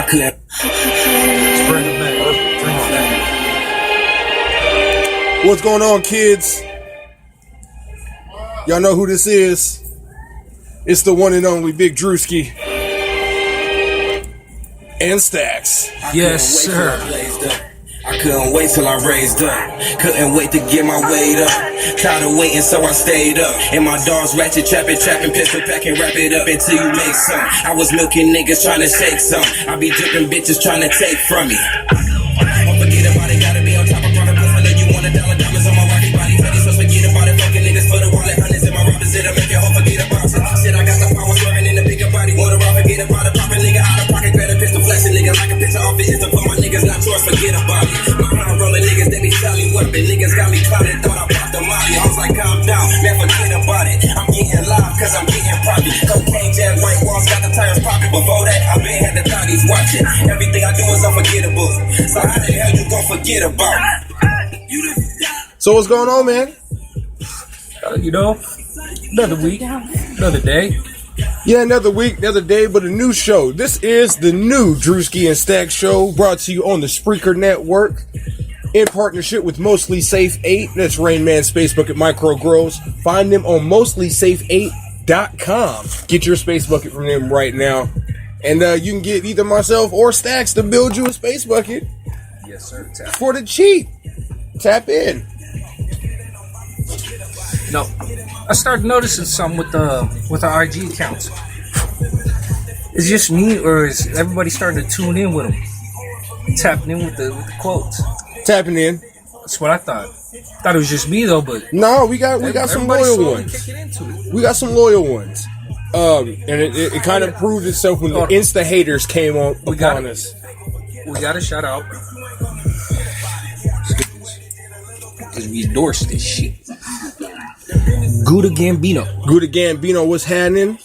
I couldn't. Bring it back. Bring it back. What's going on, kids? Y'all know who this is. It's the one and only Big Druski and Stax. Yes, sir. I couldn't wait till I raised up. Couldn't wait to get my weight up. Tired of waiting, so I stayed up. And my dogs ratchet, trapping, pistol packing, wrap it up until you make some. I was milking niggas trying to shake some. I be dripping bitches trying to take from me. Don't forget about it, gotta be on top of profit. Plus I know you want $1 diamonds on my rocky body. Teddy, so forget about it. Fucking niggas for the wallet, hundreds in my rappers. It'll make your whole forget about it. Shit, I got the power swerving in the bigger body. Wanna rob, forget about it. Poppin' nigga out of pocket, grab a pistol, flashing nigga like a picture off it. It's for my niggas, not yours, forget about it. My high rolling niggas, they be selling weapon. Niggas got me clouded, thought I popped the molly. I was like, calm down, man, forget about it. I'm getting live, cause I'm getting profit. Cocaine jam, white walls, got the tires popping. Before that, I been had the thotties watching. Everything I do is unforgettable. So how the hell you gon' forget about it? So what's going on, man? Another week, another day. Yeah, another week, another day, but a new show. This is the new Druski and Stax show, brought to you on the Spreaker Network in partnership with Mostly Safe 8. That's Rain Man Space Bucket Micro Grows. Find them on mostlysafe8.com. Get your space bucket from them right now. And you can get either myself or Stax to build you a space bucket. Yes, sir. For the cheap. Tap in. No, I started noticing something with our IG accounts. Is it just me, or is everybody starting to tune in with them? Tapping in with the quotes. Tapping in. That's what I thought. Thought it was just me though, but no, we got some loyal ones. We got some loyal ones. And it kind of proved itself when the Insta haters came upon us. We got a shout out because we endorsed this shit. Gouda Gambino, what's happening?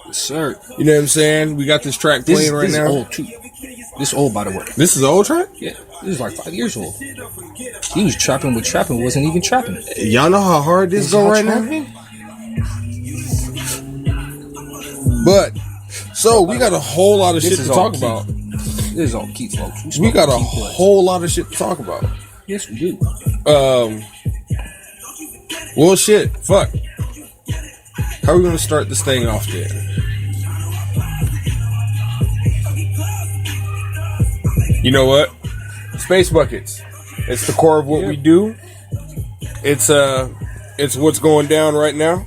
Yes, sir. You know what I'm saying? We got this track playing right now. This is old too. This old, by the way. This is an old track? Yeah, this is like 5 years old. He was trapping with trapping, wasn't even trapping. Y'all know how hard this go right now? But, so we got a whole lot of shit to talk about. This is all key, folks. We got a whole lot of shit to talk about. Yes, we do. Well, shit. Fuck. How are we going to start this thing off then? You know what? Space buckets. It's the core of what we do. It's what's going down right now.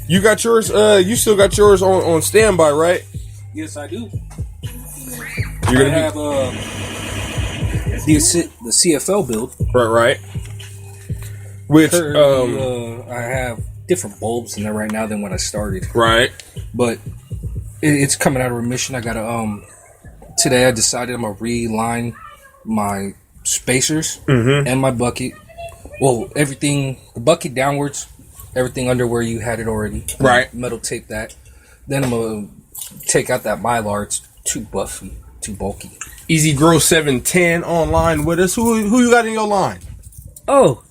You got yours, you still got yours on standby, right? Yes, I do. You're going to have the CFL build. Right. Which I have different bulbs in there right now than when I started. Right. But it's coming out of remission. I gotta today I decided I'm gonna reline my spacers and my bucket. Well, everything, the bucket downwards, everything under where you had it already. Right. Metal tape that. Then I'm gonna take out that Mylar. It's too buffy, too bulky. Easy Grow 710 online with us. Who you got in your line? Oh,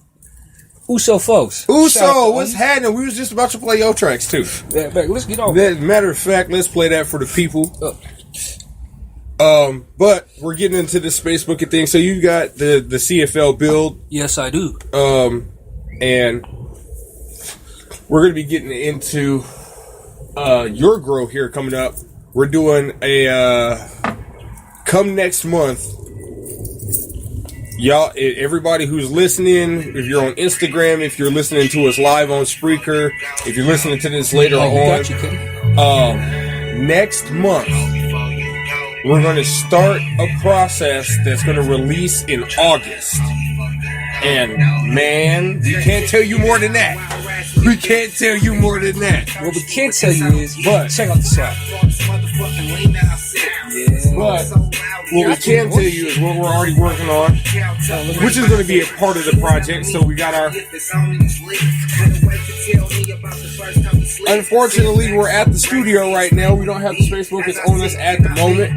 Uso folks. Uso, what's happening? We was just about to play your tracks too. Yeah, let's get on. Matter of fact, let's play that for the people. But we're getting into the space bucket thing. So you got the CFL build. Yes, I do. And we're gonna be getting into your grow here coming up. We're doing a come next month. Y'all, everybody who's listening, if you're on Instagram, if you're listening to us live on Spreaker, if you're listening to this later on, next month, we're going to start a process that's going to release in August. And, man, we can't tell you more than that. We can't tell you more than that. What we can tell you is, but check out this out. But what we can tell you is what we're already working on, which is going to be a part of the project. So we got our... Unfortunately, we're at the studio right now. We don't have the space buckets on us at the moment.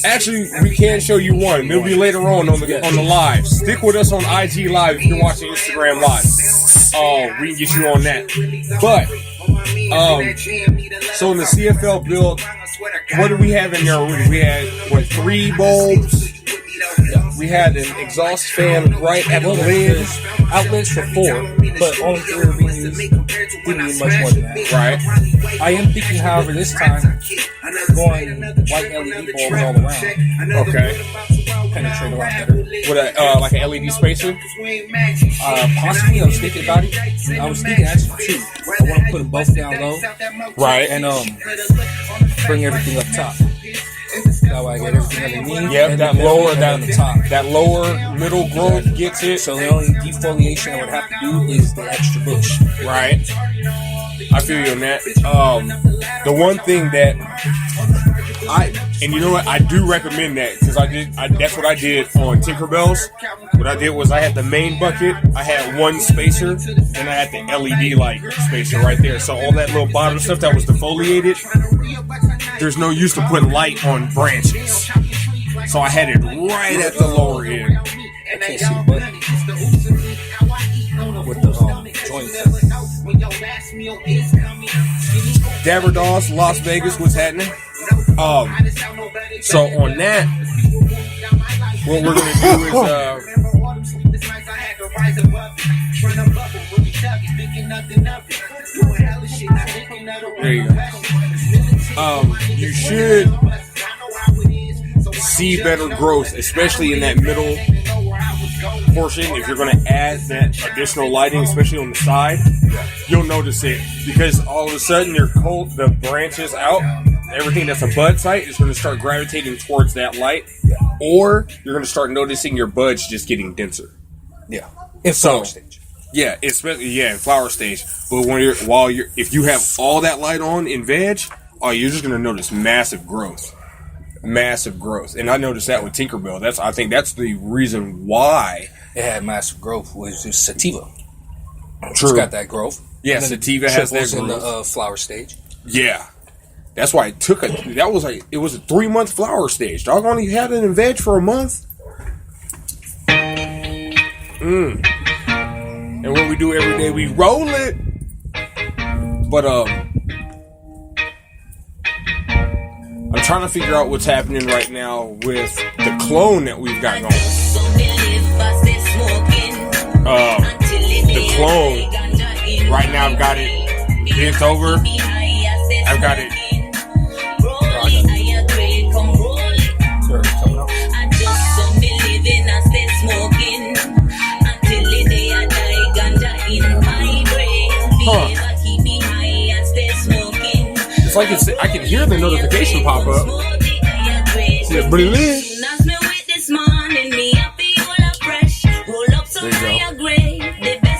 Actually, we can show you one. It'll be later on the live. Stick with us on IG Live if you're watching Instagram Live. We can get you on that. But, so in the CFL build, what do we have in there? We had, 3 bulbs? We had an exhaust fan right at the lid. Outlets for 4, but only 3 are being used. Didn't need much more than that. Right. I am thinking, however, this time going white LED bulbs all around. Okay. Penetrate a lot better. With a like an LED spacer. Possibly, I was thinking about it. I was thinking actually 2. I want to put them both down low, Right. and bring everything up top. That way I get everything underneath. Yep, and that lower, the top. that lower middle growth gets it. So the only defoliation I would have to do is the extra bush. Right. I feel you on that. The one thing that and you know what, I do recommend that, because that's what I did on Tinkerbell's. What I did was I had the main bucket, I had one spacer, and I had the LED light spacer right there. So all that little bottom stuff that was defoliated, there's no use to put light on branches. So I had it right at the lower end. I can't see the button with the joints. Dabber Dolls, Las Vegas, what's happening? So on that, what we're gonna do is there you go. You should see better growth, especially in that middle portion. If you're going to add that additional lighting, especially on the side, you'll notice it, because all of a sudden the branches out, everything that's a bud site is going to start gravitating towards that light, or you're going to start noticing your buds just getting denser. Yeah, in flower stage. Yeah, especially in flower stage. But if you have all that light on in veg, you're just going to notice massive growth. And I noticed that with Tinkerbell. I think that's the reason why it had massive growth, was just sativa. True. It's got that growth. Yeah, sativa has that growth in the flower stage. Yeah, that's why it was a 3-month flower stage. Doggone, you had it in veg for a month. And what we do every day, we roll it. But I'm trying to figure out what's happening right now with the clone that we've got going. The clone, right now I've got it bent over. I've got it. It's like I can hear the notification pop up. See it brilliant. There you go.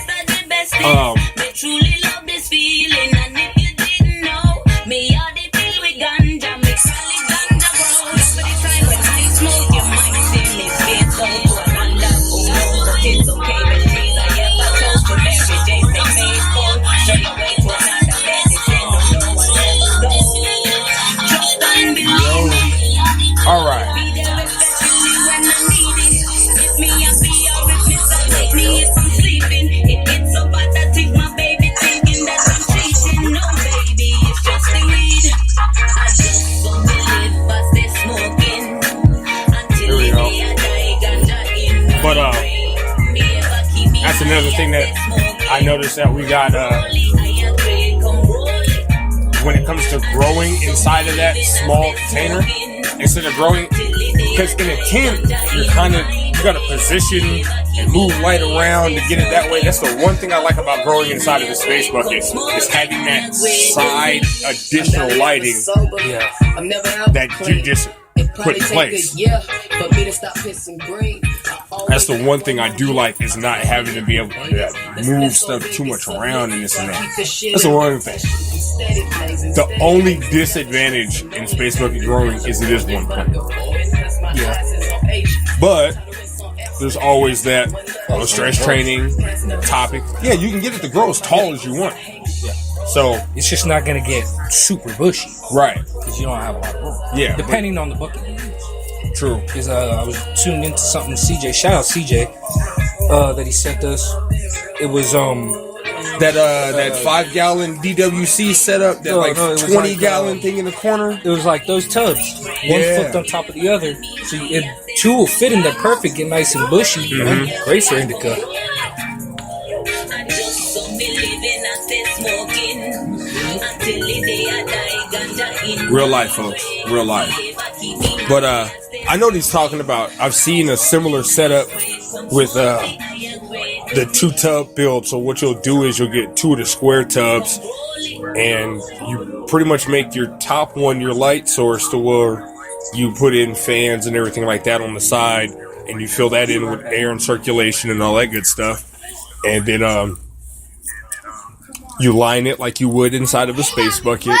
All right. Here we go. But that's another thing that I noticed that we got when it comes to growing inside of that small container. Instead of growing, because in a tent, you got to position and move light around to get it that way. That's the one thing I like about growing inside of the space bucket, is having that side additional lighting that you just put in place. That's the one thing I do like, is not having to be able to move stuff too much around and this and that. That's the one thing. The only disadvantage in space bucket growing is it is one plant. Yeah. But there's always that stress training topic. Yeah, you can get it to grow as tall as you want. So it's just not going to get super bushy. Right. Because you don't have a lot of room. Yeah. Depending on the bucket you use. True. Because I was tuned into something CJ, shout out CJ, that he sent us. It was That 5-gallon DWC setup, that 20-gallon thing in the corner. It was like those tubs, one flipped on top of the other, so two will fit in there perfect, get nice and bushy. Great for indica. Real life, folks. Real life. But I know he's talking about. I've seen a similar setup with the 2-tub build. So what you'll do is you'll get 2 of the square tubs, and you pretty much make your top one your light source, to where you put in fans and everything like that on the side, and you fill that in with air and circulation and all that good stuff. And then you line it like you would inside of a space bucket.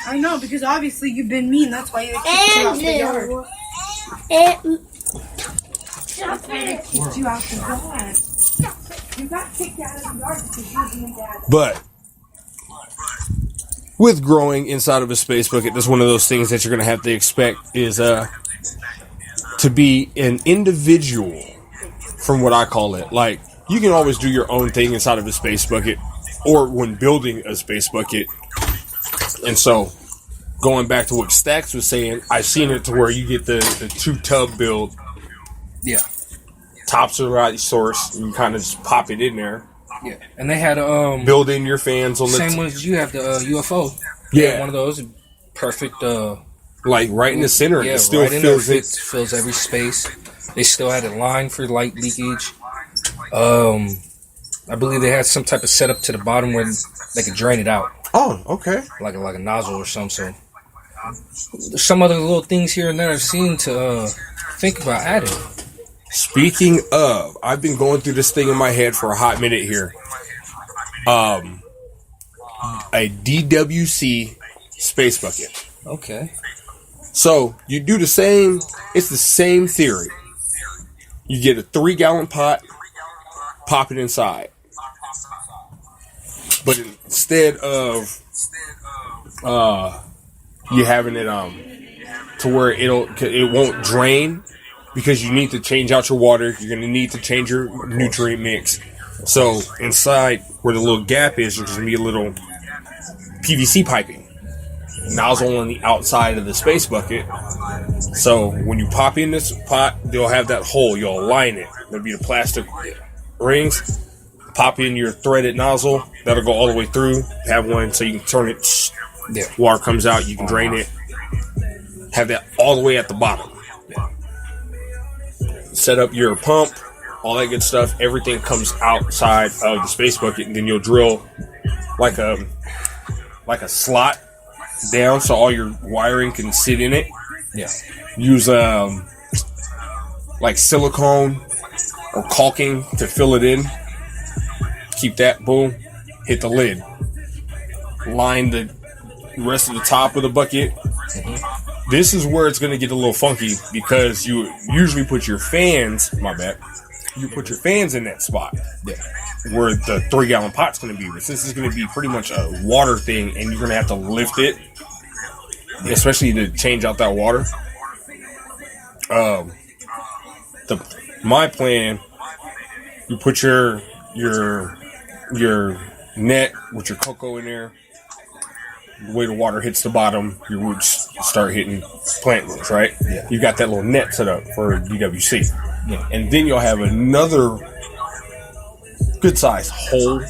I know, because obviously you've been mean. That's why you kicked you out the yard. That's why they kicked you out the yard. You got kicked out of the yard because you're being bad. But with growing inside of a space bucket, that's one of those things that you're going to have to expect is to be an individual, from what I call it. Like, you can always do your own thing inside of a space bucket, or when building a space bucket. And so, going back to what Stax was saying, I've seen it to where you get the 2-tub build. Yeah. Tops of the right source, and you kind of just pop it in there. Yeah. And they had build in your fans on the same ones you have, the UFO. Yeah. One of those, perfect. Like right in the center. Yeah, it still right fills in there, fills every space. They still had a line for light leakage. I believe they had some type of setup to the bottom where they could drain it out. Oh, okay. Like a nozzle or something. So there's some other little things here and there I've seen to think about adding. Speaking of, I've been going through this thing in my head for a hot minute here. A DWC space bucket. Okay. So you do the same. It's the same theory. You get a 3-gallon pot, pop it inside. But instead of you having it to where it won't drain, because you need to change out your water, you're going to need to change your nutrient mix. So inside where the little gap is, there's going to be a little PVC piping nozzle on the outside of the space bucket. So when you pop in this pot, they'll have that hole. You'll align it. There'll be the plastic rings. Pop in your threaded nozzle. That'll go all the way through. Have one so you can turn it. Yeah. Water comes out. You can drain it. Have that all the way at the bottom. Set up your pump. All that good stuff. Everything comes outside of the space bucket, and then you'll drill like a slot down so all your wiring can sit in it. Yeah. Use like silicone or caulking to fill it in. Keep that, boom, hit the lid. Line the rest of the top of the bucket. Mm-hmm. This is where it's going to get a little funky, because you usually put your fans, you put your fans in that spot. Yeah. Where the 3-gallon pot's going to be. But this is going to be pretty much a water thing, and you're going to have to lift it, especially to change out that water. My plan, you put your net with your cocoa in there. The way the water hits the bottom, your roots start hitting plant roots, right? Yeah. You got that little net set up for DWC. Yeah. And then you'll have another good size hole.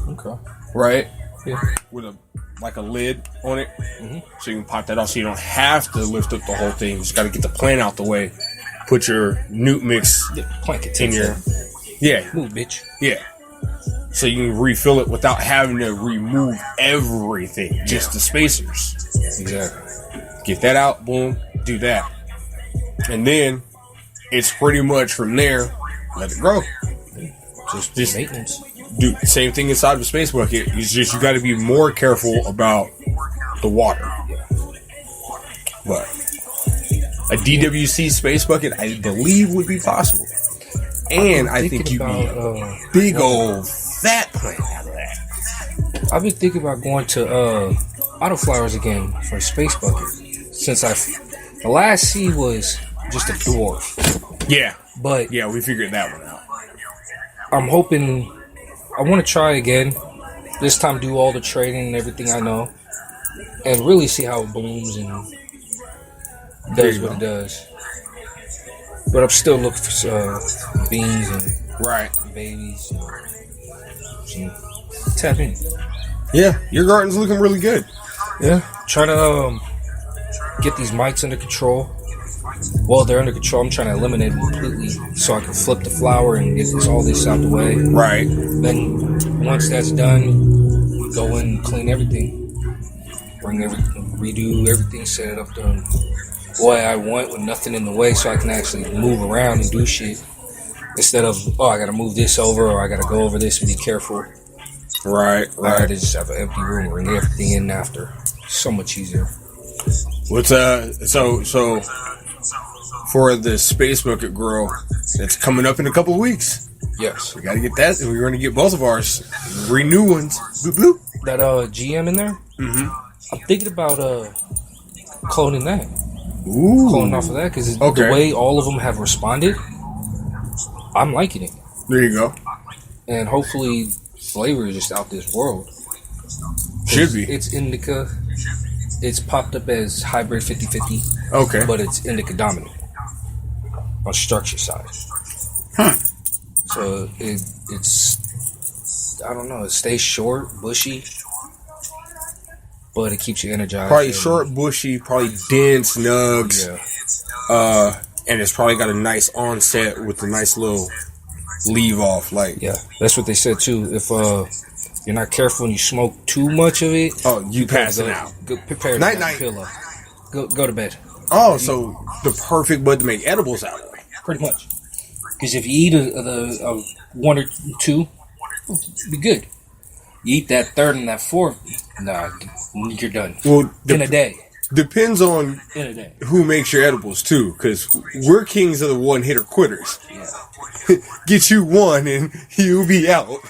Okay. Right? Yeah. With a lid on it. Mm-hmm. So you can pop that off, so you don't have to lift up the whole thing. You just got to get the plant out the way. Put your newt mix in your... Yeah. Move, bitch. Yeah. So you can refill it without having to remove everything, just the spacers. Exactly. Get that out, boom, do that. And then it's pretty much from there, let it grow. Just maintenance. Do the same thing inside of a space bucket. It's just you got to be more careful about the water. But a DWC space bucket, I believe, would be possible. And I think you'd be big old fat plant out of that. I've been thinking about going to Auto Flowers again for a space bucket. Since the last C was just a dwarf. Yeah. But yeah, we figured that one out. I'm hoping I want to try again. This time, do all the training and everything I know, and really see how it blooms and does what it does. But I'm still looking for beans and babies. And tap in. Yeah, your garden's looking really good. Yeah, trying to get these mites under control. Well, they're under control. I'm trying to eliminate them completely so I can flip the flower and get all this out the way. Right. Then once that's done, go in and clean everything, bring everything, redo everything, set it up the way I want with nothing in the way, so I can actually move around and do shit instead of I gotta move this over or I gotta go over this and be careful. Right. I gotta just have an empty room and bring everything in after. So much easier. What's so for the space bucket grow that's coming up in a couple of weeks? Yes, we gotta get that, and we're gonna get both of ours, 3 new ones. Boop, boop. That GM in there. Mm-hmm. I'm thinking about cloning that. Ooh. Cloning off of that because the way all of them have responded, I'm liking it. There you go. And hopefully, flavor is just out this world. Should be. It's indica. It's popped up as hybrid 50-50. Okay. But it's indica dominant on structure side. Huh. So it's I don't know. It stays short, bushy, but it keeps you energized. Probably short, bushy, probably dense nugs. Yeah. And it's probably got a nice onset with a nice little leave off. Like, yeah, that's what they said too. If you're not careful and you smoke too much of it, you pass it out. Go prepare night. Pillow. Go to bed. Oh, so the perfect bud to make edibles out of. Pretty much. Because if you eat a 1 or 2, be good. You eat that 3rd and that 4th, nah, you're done. Well, in a day. Depends on in a day. Who makes your edibles too, because we're kings of the one-hitter quitters. Yeah. Get you one and you'll be out.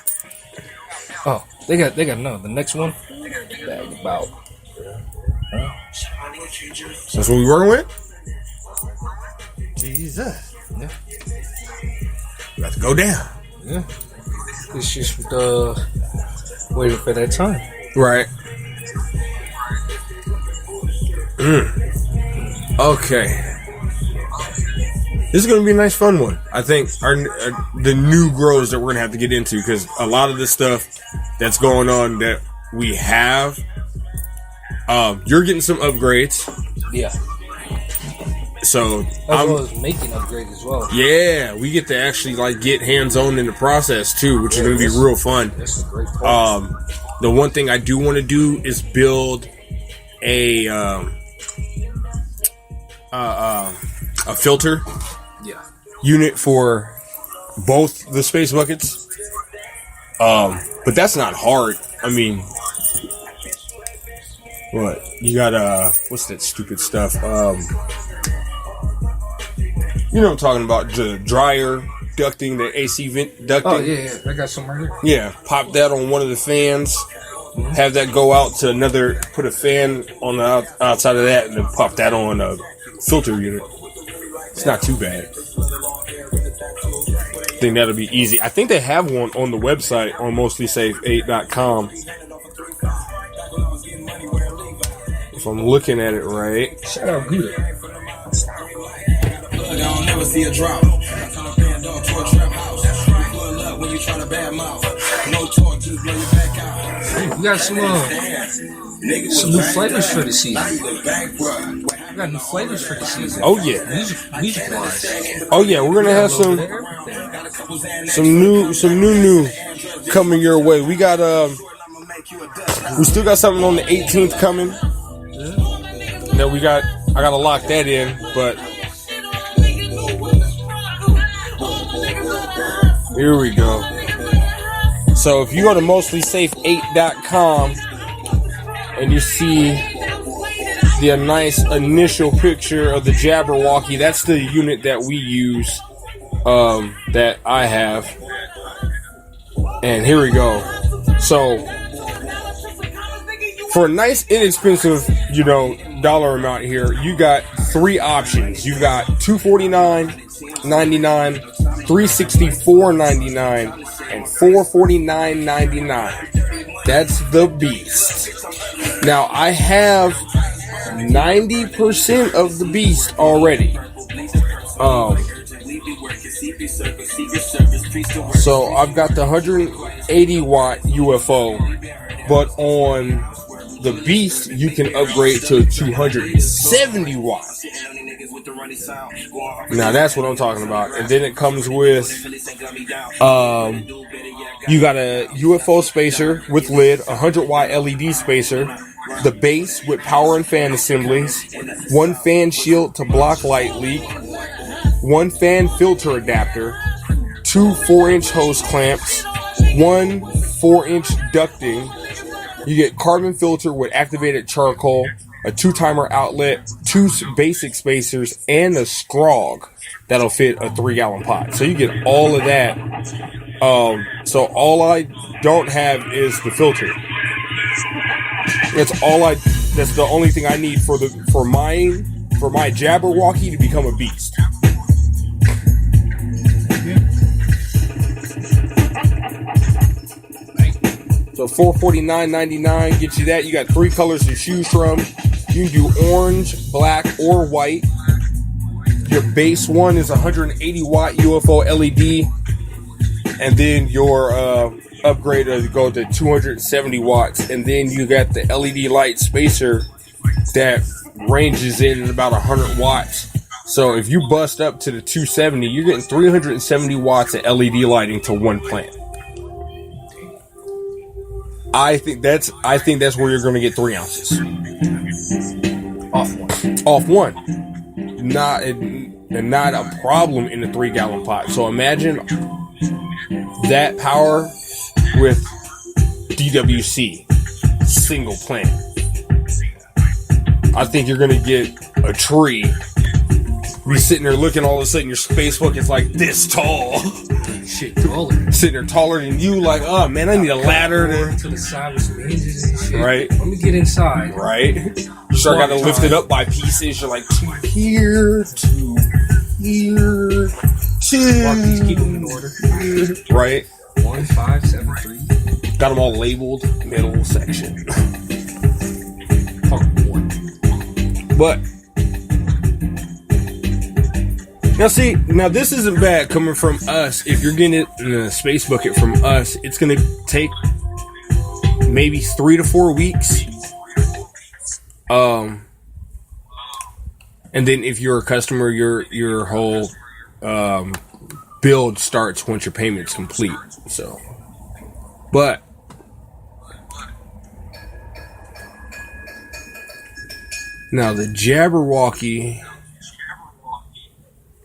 Oh, they got no. The next one, bag about. That's what we working with. Jesus. Yeah. We got to go down. Yeah. It's just waiting for that time. Right. Okay. This is going to be a nice fun one. I think the new grows that we're going to have to get into, because a lot of the stuff that's going on that we have, you're getting some upgrades. Yeah. So as well as making upgrades as well. Yeah, we get to actually get hands-on in the process too, which is going to be real fun. That's a great part. The one thing I do want to do is build a filter unit for both the space buckets. But that's not hard. I mean, what you got? What's that stupid stuff? You know what I'm talking about, the dryer ducting, the AC vent ducting. Oh, yeah. I got some right here. Yeah, pop that on one of the fans, have that go out to another, put a fan on the outside of that, and then pop that on a filter unit. It's not too bad. I think that'll be easy. I think they have one on the website on mostlysafe8.com. If I'm looking at it right. Shout out Gouda. I'll never see a drop. I turn a band dog to a trap house. Pull up when you try to bad mouth. No talk, just blow your back out. We got some new flavors for the season. We got new flavors for the season. Oh yeah. Music wise. Oh yeah, we're gonna have some new coming your way. We got we still got something on the 18th coming. That I gotta lock that in, but here we go. So if you go to mostlysafe8.com and you see the nice initial picture of the Jabberwocky, that's the unit that we use, that I have. And here we go. So for a nice inexpensive, dollar amount here, you got 3 options. You got $249.99, $364.99, and $449.99. That's the beast. Now I have 90% of the beast already. So I've got the 180 watt UFO, but on the beast you can upgrade to 270 watts. Now that's what I'm talking about. And then it comes with you got a UFO spacer with lid, 100 watt LED spacer, the base with power and fan assemblies, one fan shield to block light leak, one fan filter adapter, two 4-inch hose clamps, one 4-inch ducting. You get carbon filter with activated charcoal, a 2-timer outlet, 2 basic spacers, and a scrog that'll fit a 3-gallon pot. So you get all of that. So all I don't have is the filter. That's the only thing I need for my Jabberwocky to become a beast. So $449.99 gets you that. You got 3 colors to choose from. You can do orange, black, or white. Your base one is 180 watt UFO LED, and then your upgrade will go to 270 watts, and then you got the LED light spacer that ranges in at about 100 watts. So if you bust up to the 270, you're getting 370 watts of LED lighting to one plant. I think that's where you're going to get 3 ounces off one. Not a problem in a 3-gallon pot. So imagine that power with DWC single plant. I think you're going to get a tree. You're sitting there looking, all of a sudden your space hook is like this tall. Shit, taller. Sitting there taller than you, like, oh man, I need a ladder to the side with some hinges and shit. Right. Let me get inside. Right. You start got to lift it up by pieces. You're like, 2 here, 2 here, 2. Mark, keep them in order. Right. 1, 5, 7, 3. Got them all labeled, middle section. Part 1. But now this isn't bad coming from us. If you're getting it in a space bucket from us, it's going to take maybe 3 to 4 weeks. And then if you're a customer, your whole build starts once your payment's complete. So, but now the Jabberwocky.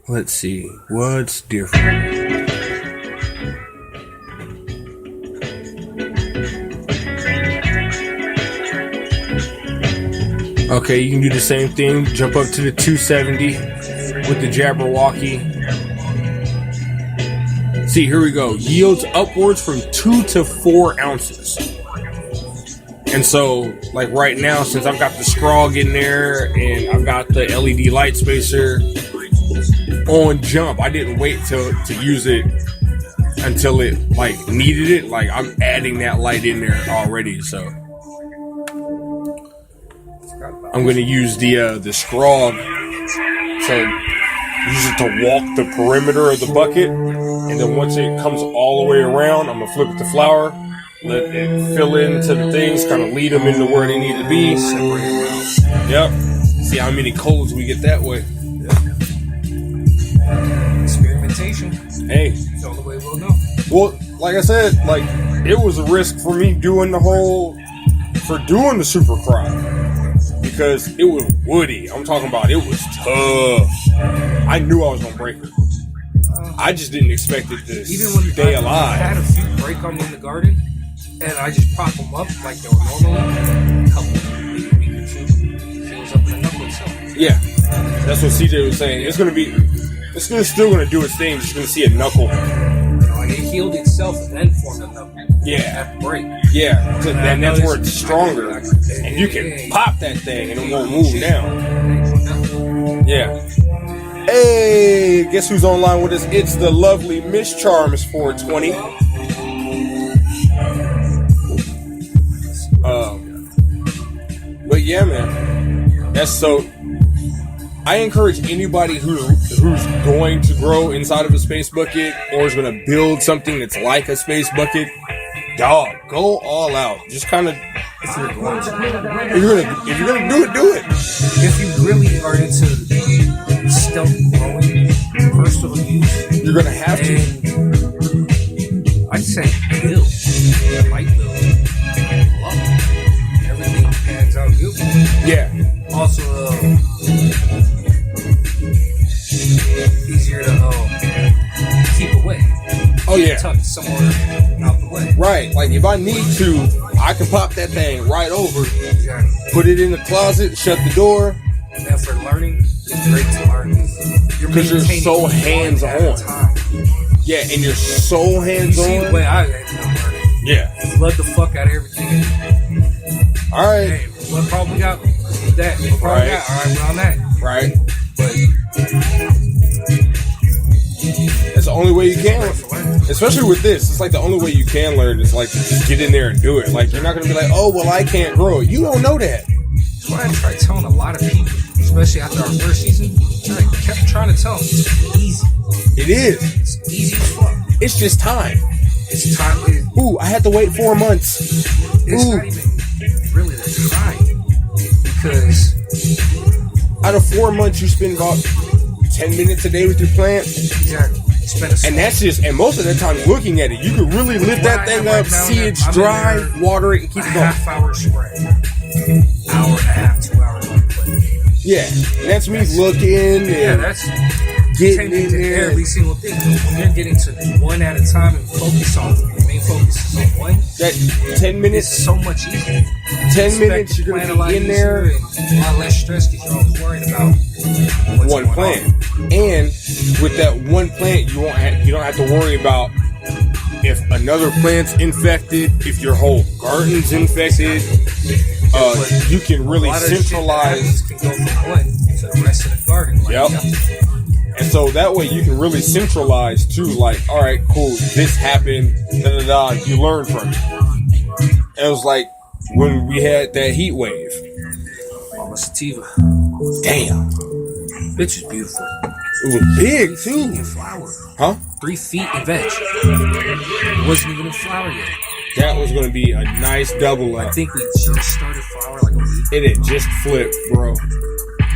Let's see, what's different? Okay, you can do the same thing. Jump up to the 270 with the Jabberwocky. See, here we go. Yields upwards from 2 to 4 ounces. And so, like right now, since I've got the scrog in there and I've got the LED light spacer on jump, I didn't wait to use it until it like needed it. Like I'm adding that light in there already, so I'm gonna use the scrog, so use it to walk the perimeter of the bucket, and then once it comes all the way around, I'm gonna flip it to flour, let it fill into the things, kind of lead them into where they need to be. Yep. See how many codes we get that way. Experimentation. Hey, That's the only way we'll know. well, like I said, like it was a risk for me doing the super crop because it was woody. I'm talking about it was tough. I knew I was gonna break it. I just didn't expect it to stay alive. I had a few break on me in the garden, and I just prop them up like they were normally. A couple, maybe a week or 2, heals up the knuckle itself. Yeah, that's what CJ was saying. It's still gonna do its thing. Just gonna see a knuckle. Like it healed itself and then formed a knuckle. Yeah, At break. yeah. And that's where it's stronger, and you can pop that thing and it won't move down. Yeah. Hey, guess who's online with us? It's the lovely Miss Charms 420. yeah, man. That's so. I encourage anybody who's going to grow inside of a space bucket or is going to build something that's like a space bucket. Dog, go all out. Just kind of. If you're gonna do it, do it. If you really are into stealth growing, personal use, you're gonna have to. I'd say build, light build, love it. Everything pans out good for you. Yeah. Also, easier to keep away. Oh yeah. Tucked somewhere out the way. Right. Like if I need to, I can pop that thing right over, Exactly. put it in the closet, shut the door. And for learning, it's great to learn Because you're so hands-on. Yeah, and you're so hands-on. See the way I ended up learning. Yeah. Flood the fuck out of everything. All right. Hey, what problem we got? That. What problem we got? All right, we're on that. Right. But that's the only way you can learn. Especially with this. It's like the only way you can learn is like to just get in there and do it. Like you're not going to be like, oh, well, I can't grow it. You don't know that. That's why I try telling a lot of people, especially after our first season, I kept trying to tell them it's easy. It is. It's easy as fuck. It's just time. It's time. Ooh, I had to wait 4 months. It's not even really the time. Because out of 4 months, you spend about 10 minutes a day with your plant. Exactly. And that's just, and most of the time looking at it, you can really lift that thing up, see it's dry, water it, and keep it going. Half-hour spray. Hour and a half, 2 hours on the plate. Yeah, and that's me looking and that's getting in there. Every single thing. When you're getting to one at a time and focus on your main focus is on one. That 10 minutes, it's so much easier. 10 minutes, you're going to be in there. And a lot less stress because you're always worried about one plant. And with that one plant, you don't have to worry about if another plant's infected, if your whole garden's infected. You can really centralize. Can go from one to the rest of the garden. Yep. And so that way you can really centralize too. Like, all right, cool, this happened. Da da da. You learn from it. And it was like when we had that heat wave. Mama Sativa. Damn. Bitch is beautiful. It was big 3 feet too. in flower. Huh? 3 feet in veg. It wasn't even in flower yet. That was going to be a nice double up. I think we just started flower like a week. It had just flipped, bro.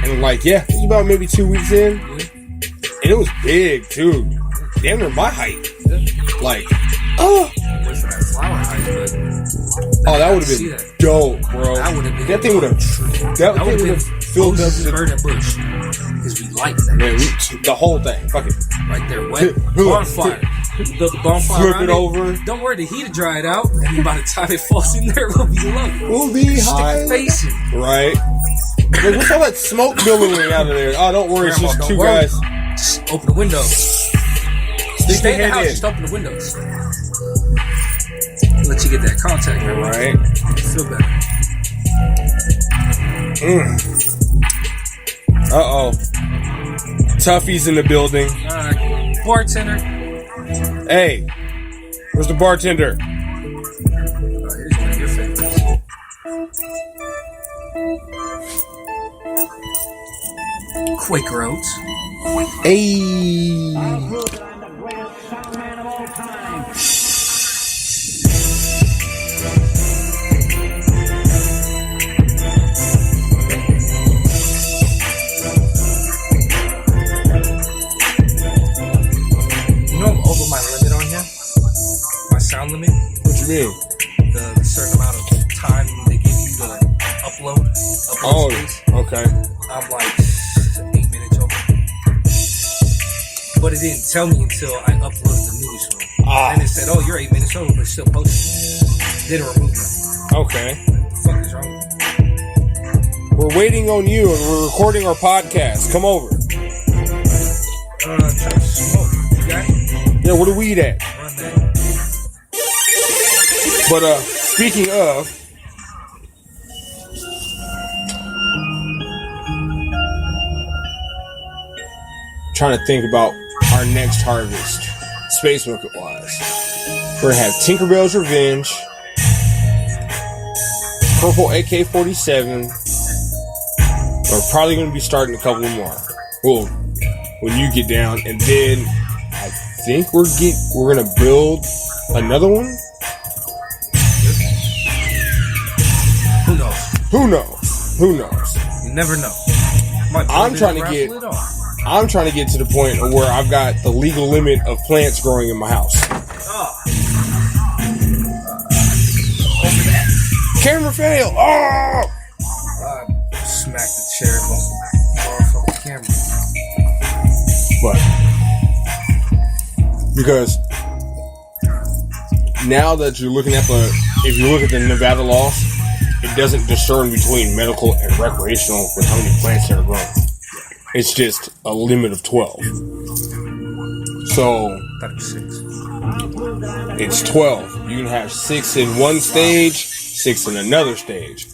And like, yeah, it was about maybe 2 weeks in. Yeah. And it was big too. Damn near my height. Yeah. Like, Wait for that flower height, but oh, that would have been dope, bro. That would have been. That thing would have. That thing would have filled up the burning bush. Because we like that. Man, the whole thing. Fuck it. Right there, wet bonfire. The bonfire. Flip it over. Don't worry, the heat will dry it out. And by the time it falls in there, we'll be low. We'll be high. Stick a face in. Right. Like, what's all that smoke billowing out of there? Oh, don't worry, it's just two guys. Just open the window. Stay in the house, just open the windows. Let you get that contact, man. Right. Feel better. Uh-oh. Tuffy's in the building. Bartender. Hey, where's the bartender? Here's one of your favorites. Quaker Oats. Hey. I'll prove that I'm the greatest songman of all time. You know I'm over my limit on here? My sound limit? What you mean? The certain amount of time they give you to upload space. Okay. I'm like 8 minutes over. But it didn't tell me until I uploaded the newest one. And it said, oh, you're 8 minutes over, but it's still posted. Didn't remove nothing. Okay. What the fuck is wrong? We're waiting on you and we're recording our podcast. Come over. Trying to smoke. You got it? Yeah, where the weed at? Run that. But speaking of, trying to think about our next harvest, space bucket wise. We're gonna have Tinkerbell's Revenge, Purple AK-47, We're probably going to be starting a couple more. Well, when you get down, and then I think we're going to build another one. Who knows? Who knows? Who knows? You never know. I'm trying to get to the point of where I've got the legal limit of plants growing in my house. Camera fail. Oh! Smack the chair off of the camera. But because now that you're looking at if you look at the Nevada laws, it doesn't discern between medical and recreational with how many plants that are grown. It's just a limit of 12. So it's 12. You can have 6 in one stage, 6 in another stage.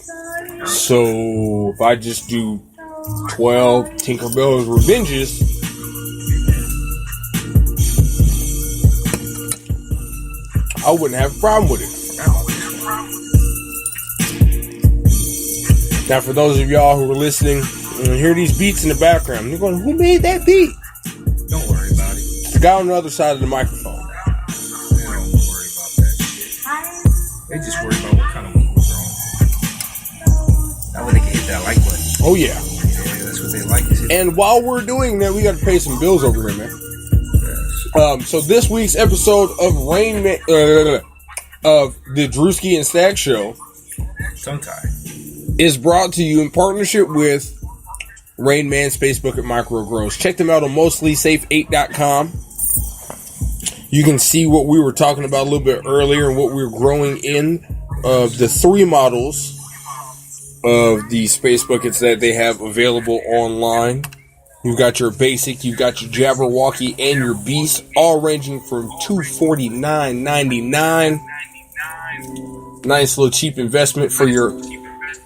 So if I just do 12 Tinkerbell's Revenges, I wouldn't have a problem with it. Now, for those of y'all who are listening and hear these beats in the background, you're going, who made that beat? Don't worry about it. It's the guy on the other side of the microphone. They don't worry about that shit. They just worry about what kind of weed was wrong. That way they can hit that like button. Oh, yeah. Yeah, that's what they like. And while we're doing that, we got to pay some bills over here, man. Yes. So this week's episode of of the Druski and Stax show Tongue-tied. is brought to you in partnership with Rain Man Space Bucket Micro Grows. Check them out on mostlysafe8.com. You can see what we were talking about a little bit earlier and what we were growing in of the 3 models of the space buckets that they have available online. You've got your basic, you've got your Jabberwocky, and your Beast, all ranging from $249.99. Nice little cheap investment for your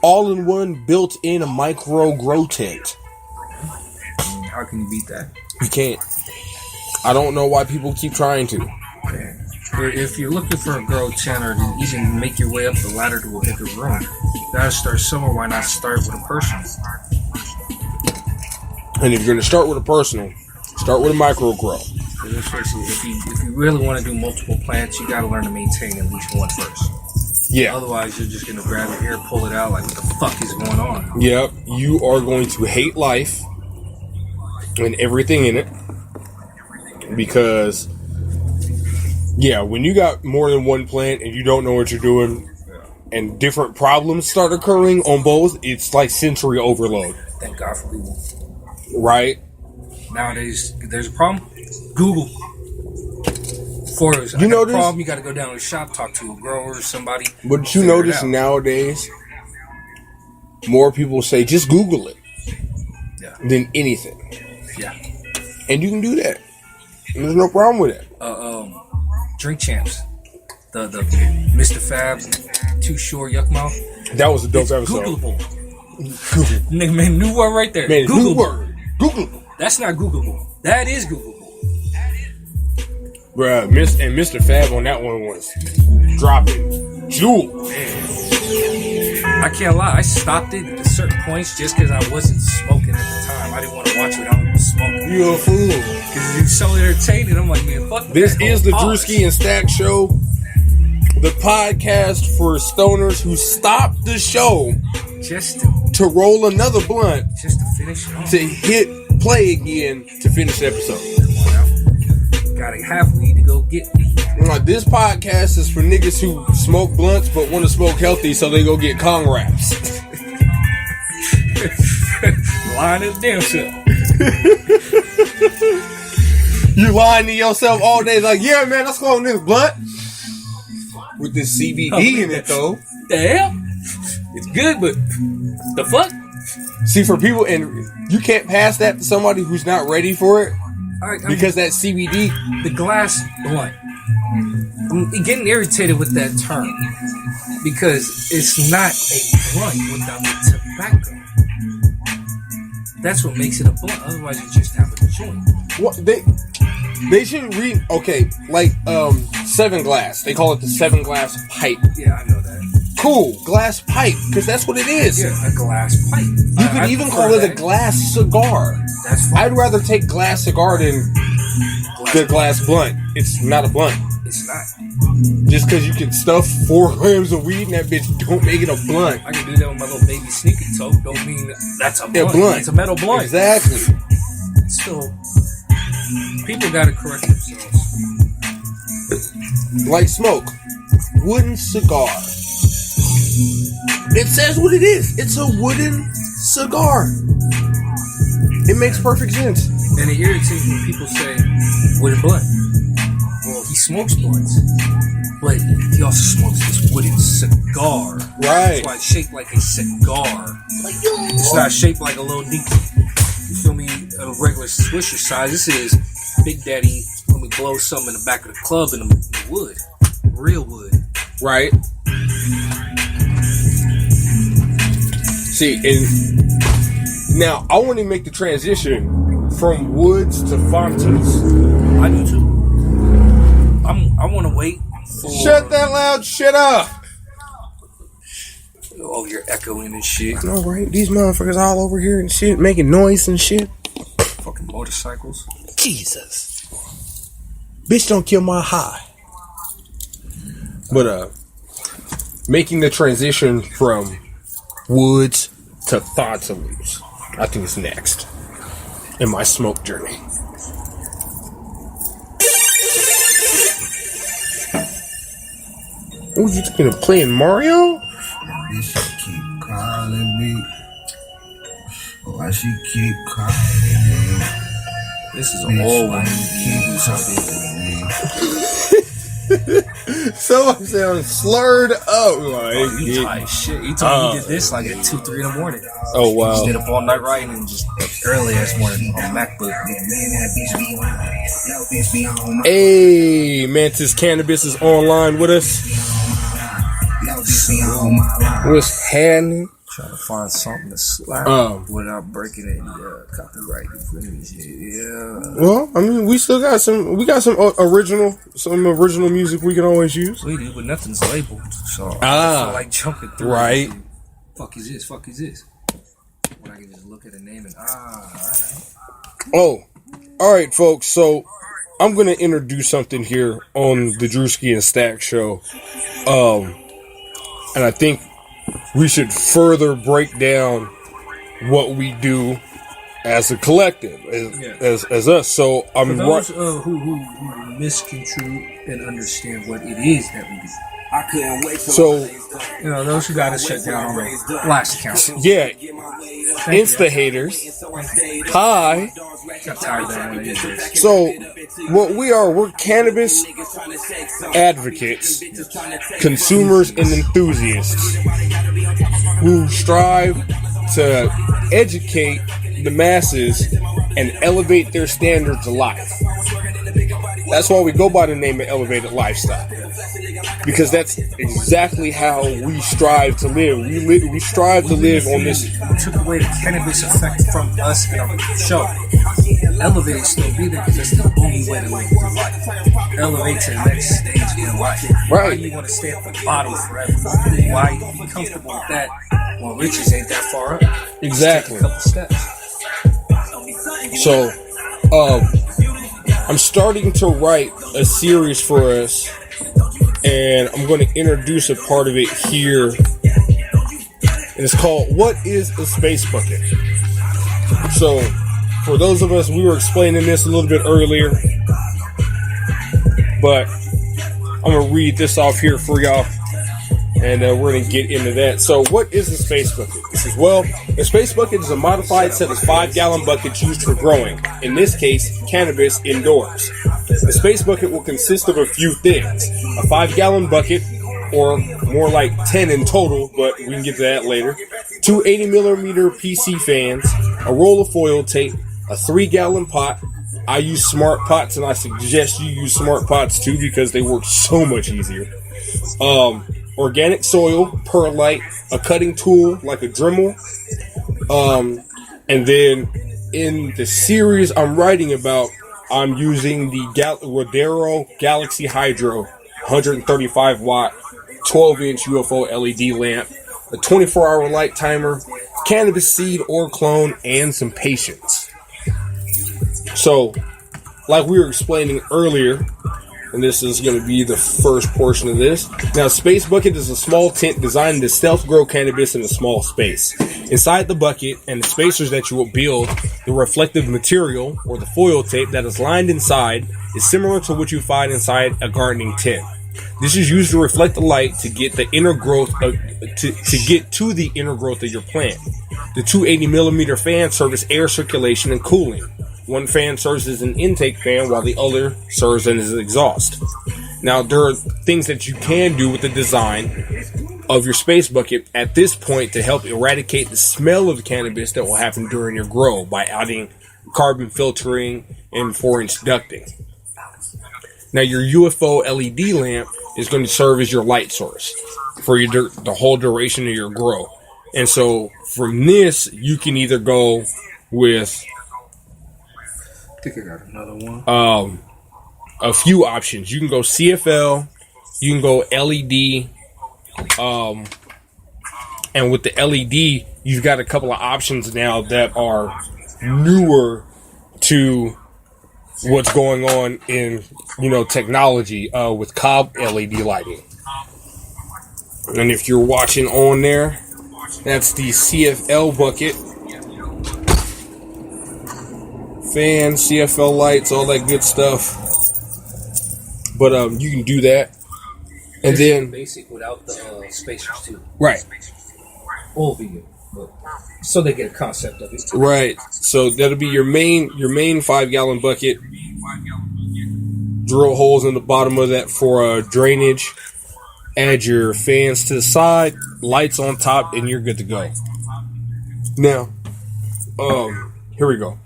all-in-one built-in micro grow tent. How can you beat that? You can't. I don't know why people keep trying to. If you're looking for a grow tent or to even make your way up the ladder to a bigger room, you gotta start somewhere. Why not start with a personal? And if you're going to start with a personal, start with a micro grow. If you really want to do multiple plants, you gotta learn to maintain at least one first. Yeah. Otherwise, you're just gonna grab your hair, pull it out, like what the fuck is going on? Yep. You are going to hate life and everything in it. Because, yeah, when you got more than one plant and you don't know what you're doing and different problems start occurring on both, it's like sensory overload. Thank God for Google. Right? Nowadays, there's a problem. Google. For a problem, you got to go down to the shop, talk to a grower, somebody. But you notice nowadays, more people say just Google it than anything. Yeah. And you can do that. And there's no problem with it. Drink Champs. The Mr. Fab, Too Short, Yuck Mouth. That was a dope episode. Googleable. Nigga, man, new word right there. Man, Googleable. new word. Googleable. That's not Googleable. That is Googleable. Bruh, and Mr. Fab on that one was dropping jewels. I can't lie. I stopped it at certain points just because I wasn't smoking at the time. I didn't want to watch it without smoking. You're a fool. Because it's so entertaining. I'm like, man, fuck This that. is the Druski and Stax show. The podcast for stoners who stopped the show just to roll another blunt, just to finish it off. to hit play again to finish the episode. Gotta have weed to go get me. This podcast is for niggas who smoke blunts but want to smoke healthy, so they go get Kong wraps. Lying to the damn self. You lying to yourself all day, like, yeah, man, let's go on this blunt with this CBD in it, though. The hell? It's good, but the fuck? See, for people, and you can't pass that to somebody who's not ready for it, because that CBD, the glass blunt. I'm getting irritated with that term because it's not a blunt without the tobacco. That's what makes it a blunt. Otherwise, you just have a joint. what they should read. Okay, like 7 glass. They call it the 7 glass pipe. Yeah, I know that. Cool. Glass pipe, because that's what it is. Yeah, a glass pipe. You could even call it a glass cigar. That's fine. I'd rather take glass cigar than the glass blunt. It's not a blunt. It's not. Just because you can stuff 4 grams of weed in that bitch don't make it a blunt. I can do that with my little baby sneaky toe. Don't mean that's a blunt. Yeah, blunt. It's a metal blunt. Exactly. So, people gotta correct themselves. Like smoke. Wooden cigar. It says what it is. It's a wooden cigar. It makes perfect sense. And it irritates when people say, wooden blunt. Well, he smokes blunts. But he also smokes this wooden cigar. Right. That's why it's shaped like a cigar. It's not shaped like a little dinky. You feel me? A regular Swisher size. This is Big Daddy. Let me blow some in the back of the club in the wood. Real wood. Right. See, and now I want to make the transition from woods to fountains. I do too. I want to wait for... Shut that loud shit up! Oh, you're echoing and shit. I know, right? These motherfuckers all over here and shit, making noise and shit. Fucking motorcycles. Jesus. Bitch, don't kill my high. But, making the transition from woods to thoughts and leaves, I think is next in my smoke journey. What was you thinking of playing Mario? This shit keep calling me. Why she keep calling me? This is an old one. Keep calling me. So I'm saying slurred up. Like, He tight shit. He told me he did this like at 2, 3 in the morning. oh, wow. He stayed up all night writing and just early ass morning on MacBook. Hey, Mantis Cannabis is online with us. What's happening? Trying to find something to slap without breaking any copyright infringement. Yeah. Well, I mean, we still got some. We got some original music we can always use. We do, but nothing's labeled, so I feel like jumping through. Right. Fuck is this? Fuck is this? When I can just look at a name and alright. Oh, all right, folks. So I'm gonna introduce something here on the Druski and Stax show, and I think we should further break down what we do as a collective, as us. So I'm for those who misconstrue and understand what it is that we do. I couldn't wait till So, those who got us shut down on the last account. yeah, Insta haters. Hi. Got tired of that one. So, what we are, we're cannabis advocates, consumers, and enthusiasts who strive to educate the masses and elevate their standards of life. That's why we go by the name of Elevated Lifestyle, because that's exactly how we strive to live. We strive to live on this. We took away the cannabis effect from us in our show. Elevate still be there because that's the only way to live your life. Elevate to the next stage in life. Why Right. you want to stay at the bottom forever? Why you be comfortable with that? Well, riches ain't that far up. Exactly. Just take a couple steps. So, I'm starting to write a series for us, and I'm going to introduce a part of it here. And it's called "What is a Space Bucket?" So, for those of us, we were explaining this a little bit earlier, but I'm going to read this off here for y'all, and we're going to get into that. So, what is a space bucket? This is, well, a space bucket is a modified set of 5-gallon buckets used for growing, in this case, cannabis indoors. The space bucket will consist of a few things: a 5-gallon bucket, or more like 10 in total, but we can get to that later, 2 80mm PC fans, a roll of foil tape, a 3-gallon pot. I use smart pots, and I suggest you use smart pots too, because they work so much easier. Organic soil, perlite, a cutting tool like a Dremel, and then in the series I'm writing about, I'm using the Rodero Galaxy Hydro 135 watt 12-inch UFO LED lamp, a 24-hour light timer, cannabis seed or clone, and some patience. So, like we were explaining earlier, and this is going to be the first portion of this. Now, Space Bucket is a small tent designed to stealth grow cannabis in a small space. Inside the bucket and the spacers that you will build, the reflective material, or the foil tape that is lined inside, is similar to what you find inside a gardening tent. This is used to reflect the light to get the inner growth to get to the inner growth of your plant. The two 80mm fans serve as air circulation and cooling. One fan serves as an intake fan while the other serves as an exhaust. Now, there are things that you can do with the design of your Space Bucket at this point to help eradicate the smell of the cannabis that will happen during your grow by adding carbon filtering and 4-inch ducting. Now, your UFO LED lamp is going to serve as your light source for the whole duration of your grow. And so from this, you can either go with I think I got another one. A few options. You can go CFL, you can go LED, and with the LED, you've got a couple of options now that are newer to what's going on in, technology, with cob LED lighting. And if you're watching on there, that's the CFL bucket. Fans, CFL lights, all that good stuff. But you can do that, and then basic without the spacers too. Right. All vegan, but so they get a concept of it. Right. So that'll be your main 5-gallon bucket. Drill holes in the bottom of that for drainage. Add your fans to the side, lights on top, and you're good to go. Now, here we go.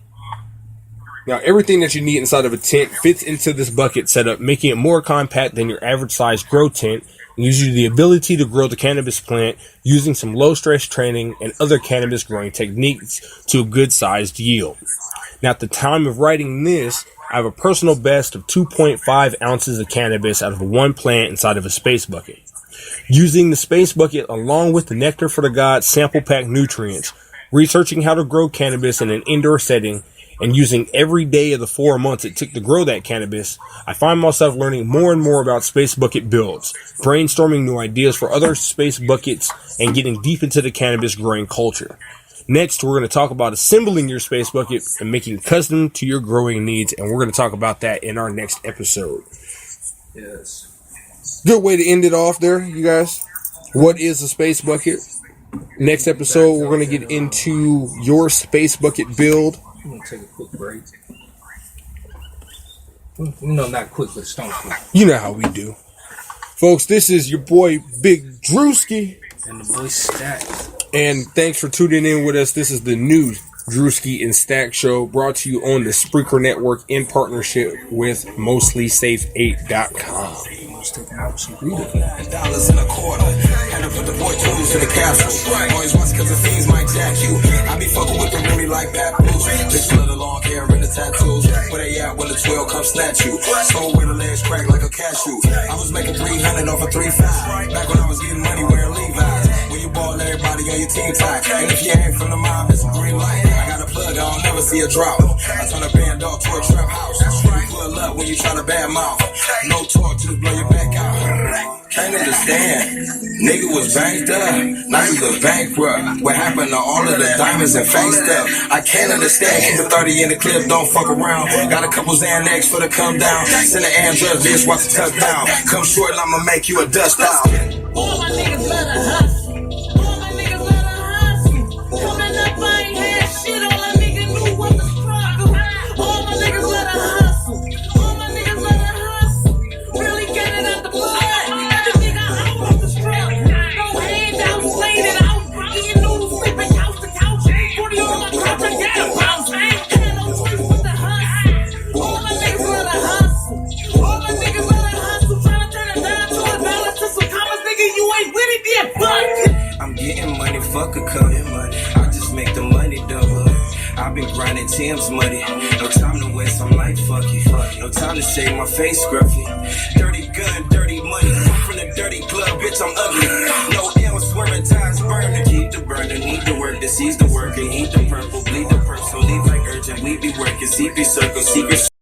Now, everything that you need inside of a tent fits into this bucket setup, making it more compact than your average size grow tent, and gives you the ability to grow the cannabis plant using some low-stress training and other cannabis growing techniques to a good-sized yield. Now, at the time of writing this, I have a personal best of 2.5 ounces of cannabis out of one plant inside of a Space Bucket. Using the Space Bucket along with the Nectar for the Gods sample pack nutrients, researching how to grow cannabis in an indoor setting, and using every day of the 4 months it took to grow that cannabis, I find myself learning more and more about Space Bucket builds, brainstorming new ideas for other Space Buckets, and getting deep into the cannabis growing culture. Next, we're going to talk about assembling your Space Bucket and making it custom to your growing needs, and we're going to talk about that in our next episode. Yes. Good way to end it off there, you guys. What is a Space Bucket? Next episode, we're going to get into your Space Bucket build. I'm going to take a quick break. Not quick, but stone quick. You know how we do. Folks, this is your boy, Big Druski. And the boy Stax. And thanks for tuning in with us. This is the new Druski and Stax show brought to you on the Spreaker Network in partnership with MostlySafe8.com. $1.25 had to put the boy tools in the castle. Always watch cause the fiends might jack you. I be fucking with the Remy like papoose. Bitch love the long hair and the tattoos. Where they at when the 12 come snatch you? Sold where the legs crack like a cashew. I was making 300 off of 3.5. Back when I was getting money wearing Levi's. When you ball everybody on your team tight. And if you ain't from the mob, it's a green light. I got a plug, I'll never see a drop. I turn a band dog to a trap house. You pull up when you try to bad mouth. No talk, just blow your back out. Can't understand. Nigga was banked up. Now you look bankrupt. What happened to all of the diamonds and fake stuff? I can't understand. Keep the 30 in the clip, don't fuck around. Got a couple Xanax for the come down. Send an Android, bitch, watch the touchdown. Come short, I'ma make you a dust out. All my niggas let her hustle. All my niggas let her hustle. Coming up, I ain't had shit. All a nigga knew was the struggle. All my niggas let her hustle. All my niggas let her hustle. Really get it out the blood. Every nigga out with the struggle. No handouts, playing it out. Eating noodles, sleeping couch to couch. 40 on my couch, I get a bounce. Had no choice with the hustle. All my niggas let her hustle. All my niggas let her hustle. Trying to turn it down to a dollar to some commas, nigga. You ain't with it yet, fuck. I'm getting money, fuck a cut. I just make the money double. I've been grinding Tim's money. No time to waste, I'm like fuck it. No time to shave my face scruffy. Dirty gun, dirty money. From the dirty glove, bitch, I'm ugly. No L, swerving tires burning. Keep the burner, need the work, that sees the work, and eat the purple, bleed the purple. So leave like urgent, we be working, CP circle, secret.